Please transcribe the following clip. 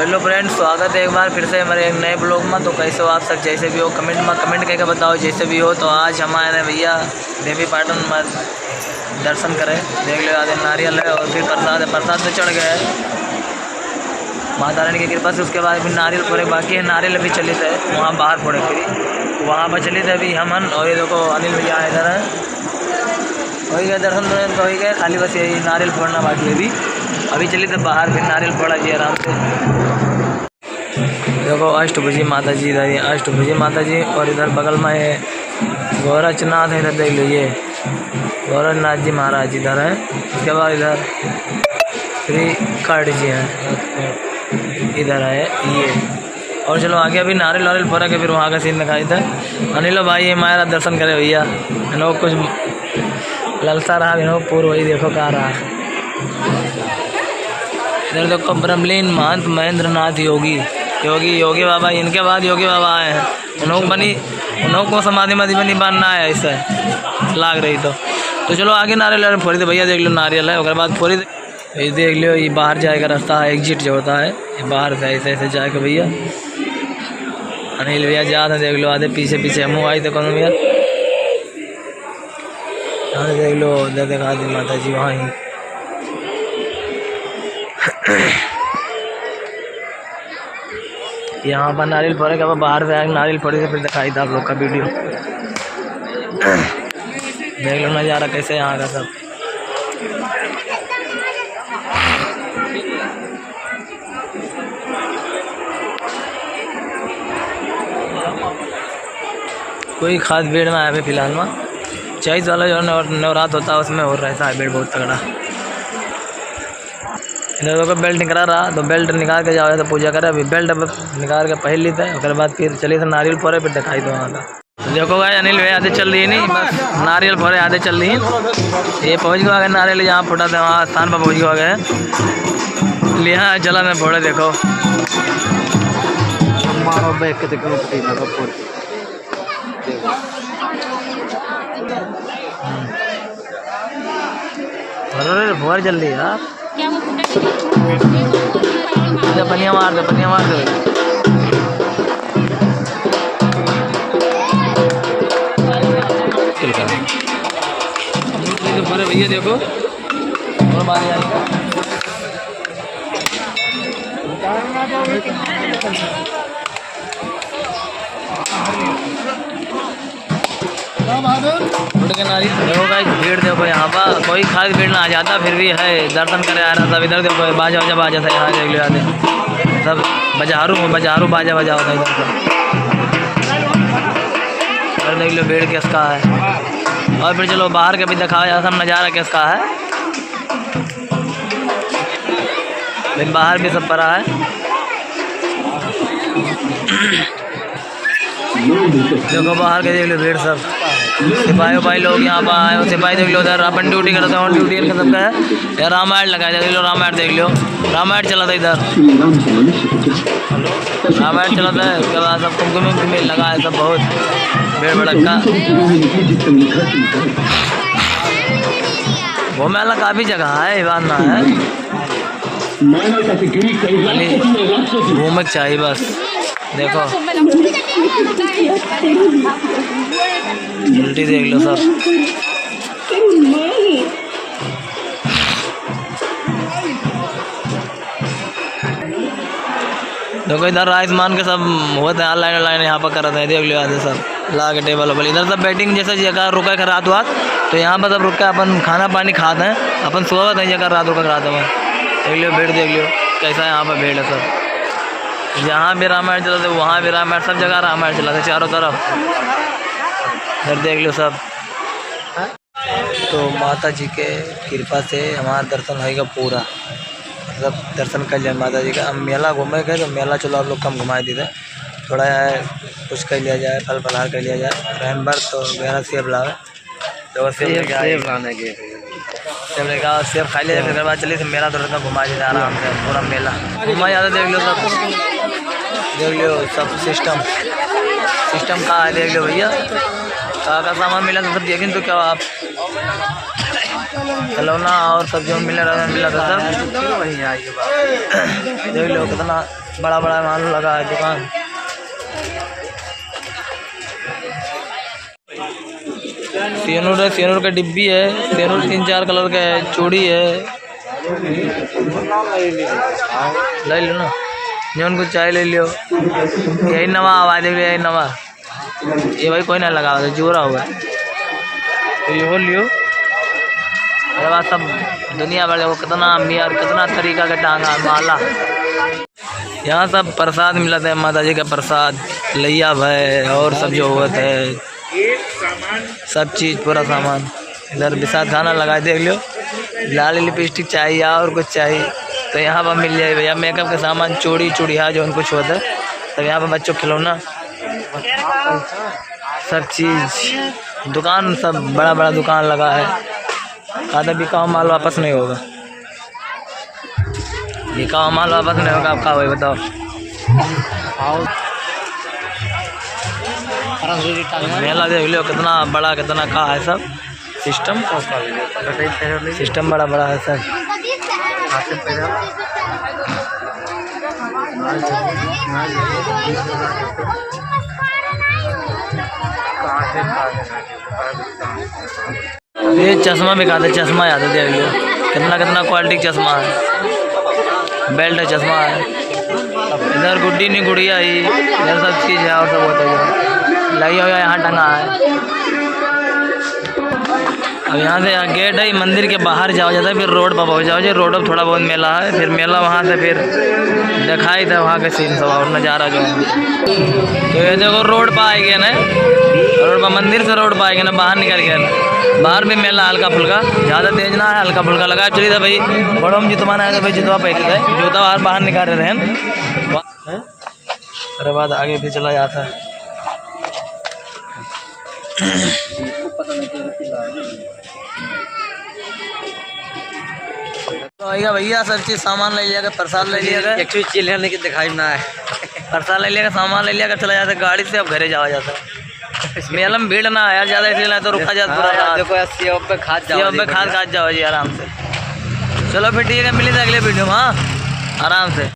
Hello friends, स्वागत है एक बार फिर से हमारे एक नए ब्लॉग में। तो कैसे हो आप सब? जैसे भी हो कमेंट में कमेंट करके बताओ जैसे भी हो। तो आज हमारे भैया देवी पाटन में दर्शन करें। देख लो आधे नारियल है और फिर प्रसाद है। प्रसाद तो चढ़ गया है माता रानी की कृपा से। उसके बाद फिर नारियल फोड़े बाकी है। नारियल अभी चलित है वहाँ बाहर फोड़े फिर वहाँ पर चलित है अभी हमन। और ये देखो अनिल भैया इधर है। हो गया दर्शन तो हो गया, खाली बस यही नारियल फोड़ना बाकी है। अभी चलिए तो बाहर फिर नारियल फोड़ा जी आराम से। देखो अष्टभुजी माता जी इधर, ये अष्टभुजी माता जी। और इधर बगल में है गोरखनाथ है, इधर देख लो ये गोरखनाथ जी महाराज इधर है। उसके बाद इधर श्री कर्ण जी हैं इधर है ये। और चलो आगे अभी नारियल वारियल फोड़ा के फिर वहाँ का सीन दिखाई था। अनिल भाई हमारा दर्शन करे भैया। लोग कुछ ललसा रहा भी पूर्व वही देखो कहाँ रहा। इधर देखो ब्रह्मलीन महंत महेंद्र नाथ योगी योगी बाबा। इनके बाद योगी बाबा आए हैं। उन्होंने को समाधि मधि में नहीं बनना है, ऐसा लाग रही तो चलो आगे नारियल फोड़ी दे भैया। देख लो नारियल है उसके बाद फोड़ी ये देख लो। ये बाहर जाएगा रास्ता है, एग्जिट जो होता है ये बाहर से ऐसे ऐसे जाके भैया। अनिल भैया जा रहे देख लो आधे पीछे पीछे मुँह आई तो कौन भैया देख लो उधर देखा दी माता जी वहाँ ही। यहाँ पर नारियल फोड़े के बाहर से नारियल फोड़े से फिर दिखाई था आप लोग का वीडियो। देख लो नज़ारा कैसे यहाँ का सब। कोई खास भीड़ ना है फिलहाल में। चैत वाला जो नवरात होता है उसमें हो रहता है भीड़ बहुत तगड़ा। इधर देखो बेल्ट निकला रहा तो बेल्ट निकाल के जाओ तो पूजा करे। अभी बेल्ट निकाल के पहन लेते हैं उसके बाद फिर चलिए तो नारियल फोड़े फिर दिखाई दो वहाँ का। देखो भाई अनिल भाई आधे चल रही है नहीं, बस नारियल फोड़े आधे चल रही है। ये पहुँच गया नारियल जहाँ फोड़ा था वहाँ स्थान पर पहुँच गए। लिया जला में फोड़े देखो। अरे बहुत जल्दी यार पनिया मार दो पूरे भैया देखो और बारी देखो गाइस भीड़ देखो यहाँ पर। कोई खास भीड़ ना आ जाता फिर भी है दर्शन करे आ रहा। सब इधर देखो बाजा बाजा था यहाँ देख लो आते सब बजारू बाजा बजा होता है इधर सब। इधर देख लो भीड़ किसका है। और फिर चलो बाहर के भी दिखाया जाता सब नज़ारा किसका है। फिर बाहर भी सब पड़ा है। देखो बाहर के देख लो भीड़ सब। सिपाही लोग यहाँ पर आए हो। सिपाही देख लो उधर अपन ड्यूटी करते हैं। ड्यूटी खत्म का है यार। रामायण लगाया देख लो, रामायण देख लो। रामायण चला था इधर, रामायण चला था। उसके बाद सब कुमकुम लगा है सब बहुत भीड़ भड़का। घूमने वाला काफ़ी जगह है, बात ना है घूमक चाहिए बस। देखो उल्टी देख लो सब। देखो इधर आयुष्मान के सब होते हैं लाइन यहाँ पर कर रहे हैं। देख लो आधे सब ला के टेबल वबल। इधर सब बैटिंग जैसे जगह रुका कर रात तो यहाँ पर सब रुक के अपन खाना पानी खाते हैं। अपन सुबह नहीं जगह रात रुका कराते हैं। देख लो भीड़ देख लो कैसा यहाँ पर भीड़ है सब। जहाँ भी रामायण चलाते वहाँ भी रामायण, सब जगह रामायण चलाते चारों तरफ। इधर देख लो सब। तो माता जी के कृपा से हमारा दर्शन होएगा पूरा, मतलब दर्शन कर लिया माता जी का। हम मेला घूमे गए तो मेला चलो आप लोग कम घुमाए दीजिए। थोड़ा कुछ कर लिया जाए, फल फलहार कर लिया जाए। रहन भर तो मेरा सेब लावे तो सेब लाने के सेब लेगा सेब खा लिया। फिर बाद चलिए मेला थोड़ा सा घुमा दीजिए आराम से। पूरा मेला घुमा जाता देख लो सब। देख लो सब सिस्टम का है देख लो भैया। का सामान मिला तो सब देखें तो क्या आप खिलौना और सब्जियों मिला था सब। देख लो कितना बड़ा बड़ा माल लगा है दुकान। सेनूर है, सेनूर का डिब्बी है, सेनूर 3-4 कलर का है, चूड़ी है, ले लो ना जो उनको चाय ले लियो। यही नवा आवाज है, यही नवा ये भाई कोई ना लगा जोरा हुआ है तो ये हो लियो। अरे बात सब दुनिया भर वो कितना अम्बियार कितना तरीका का टांगा माला। यहाँ सब प्रसाद मिलता है, माता जी का प्रसाद लैया भाई और सब जो होता है सब चीज़ पूरा सामान। इधर विसाद खाना लगा देख लो, लाल लिपस्टिक चाहिए और कुछ चाहिए तो यहाँ पर मिल जाए भैया। मेकअप का सामान चूड़ी चूड़िया जो उनको होता है तब यहाँ पर बच्चों खिलौना सब चीज़ दुकान सब बड़ा बड़ा दुकान लगा है। आधा बिका माल वापस नहीं होगा, बिका माल वापस नहीं होगा। आपका वही बताओ मेला देख लो कितना बड़ा कितना का है सब सिस्टम बड़ा बड़ा है सर। ये चश्मा भी खाते, चश्मा याद है देख लो कितना कितना क्वालिटी चश्मा है, बेल्ट है चश्मा है। इधर गुड्डी नहीं गुड़िया ही इधर सब चीज़ है और सब होता है लगी हुआ यहाँ टंगा है। अब यहाँ से गेट है मंदिर के बाहर जाओ जाता है, फिर रोड पर पहुँच जाओ जी। रोड पर थोड़ा बहुत मेला है, फिर मेला वहाँ से फिर दिखाई था वहाँ का सीन सब और नज़ारा जो है। तो ये देखो रोड पर आए गए ना, रोड पर मंदिर से रोड पर आए गए ना, बाहर निकल गया ना। बाहर भी मेला हल्का फुल्का, ज़्यादा तेज ना है, हल्का फुल्का लगा। चलिए था भाई बड़ों में जुतवा ना है भाई, जुतवा पहले थे जूता बाहर निकाल रहे हैं। अरे बाद आगे भी चला जाता है। तो आइएगा भैया सब चीज़ सामान ले लिया, प्रसाद ले लिया, एक चीज लेने की दिखाई ना है। प्रसाद ले लिया, सामान ले लिया, चला जाता है गाड़ी से। अब घरे जावा जाता है, मेला में भीड़ ना आया ज़्यादा इसलिए तो रुका जाता पूरा। देखो सेव पे खाद जाओ जी आराम से। चलो फिर ठीक है, मिलेंगे अगले वीडियो में। हाँ आराम से।